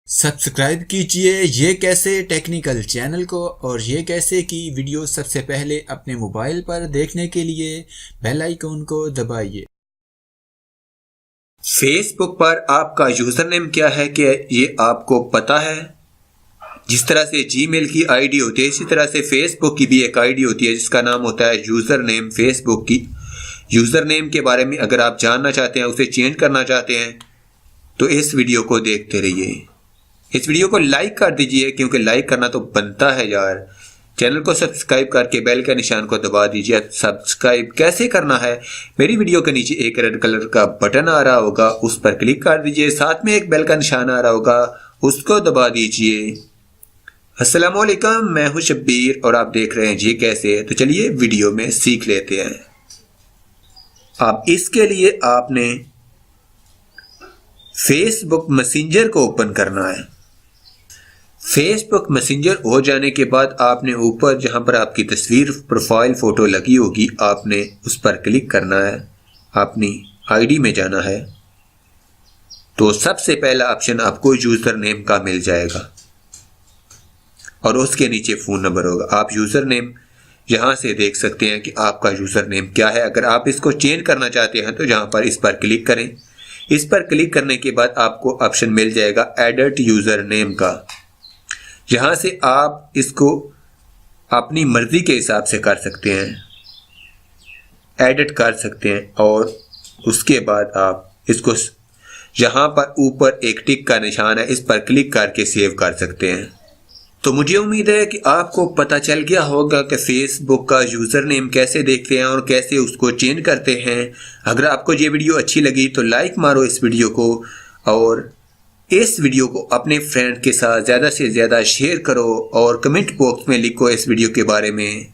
Subscribe कीजिए ये कैसे टेक्निकल चैनल को और ये कैसे की वीडियो सबसे पहले अपने मोबाइल पर देखने के लिए बेल आइकन को दबाइए। फेसबुक पर आपका यूज़र नेम क्या है कि ये आपको पता है? जिस तरह से जीमेल की आईडी होती है इसी तरह से फेसबुक की भी एक आईडी होती है जिसका नाम होता है यूज़र नेम। फेसबुक की यूज़र नेम के बारे में अगर आप जानना चाहते हैं, उसे चेंज करना चाहते हैं तो इस वीडियो को देखते रहिए। इस वीडियो को लाइक कर दीजिए क्योंकि लाइक करना तो बनता है यार। चैनल को सब्सक्राइब करके बेल के निशान को दबा दीजिए। सब्सक्राइब कैसे करना है, मेरी वीडियो के नीचे एक रेड कलर का बटन आ रहा होगा, उस पर क्लिक कर दीजिए। साथ में एक बेल का निशान आ रहा होगा, उसको दबा दीजिए। अस्सलाम वालेकुम, मैं हूं शब्बीर और आप देख रहे हैं जी कैसे। तो चलिए वीडियो में सीख लेते हैं। अब इसके लिए आपने फेसबुक मैसेंजर को ओपन करना है। फेसबुक मैसेंजर हो जाने के बाद आपने ऊपर जहां पर आपकी तस्वीर प्रोफाइल फोटो लगी होगी आपने उस पर क्लिक करना है, अपनी आईडी में जाना है। तो सबसे पहला ऑप्शन आपको यूज़र नेम का मिल जाएगा और उसके नीचे फ़ोन नंबर होगा। आप यूज़र नेम यहाँ से देख सकते हैं कि आपका यूज़र नेम क्या है। अगर आप इसको चेंज करना चाहते हैं तो यहाँ पर इस पर क्लिक करें। इस पर क्लिक करने के बाद आपको ऑप्शन मिल जाएगा एडिट यूज़र नेम का। यहाँ से आप इसको अपनी मर्ज़ी के हिसाब से कर सकते हैं, एडिट कर सकते हैं और उसके बाद आप इसको यहाँ पर ऊपर एक टिक का निशान है, इस पर क्लिक करके सेव कर सकते हैं। तो मुझे उम्मीद है कि आपको पता चल गया होगा कि फेसबुक का यूज़र नेम कैसे देखते हैं और कैसे उसको चेंज करते हैं। अगर आपको ये वीडियो अच्छी लगी तो लाइक मारो इस वीडियो को और इस वीडियो को अपने फ्रेंड के साथ ज़्यादा से ज़्यादा शेयर करो और कमेंट बॉक्स में लिखो इस वीडियो के बारे में।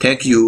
Thank you.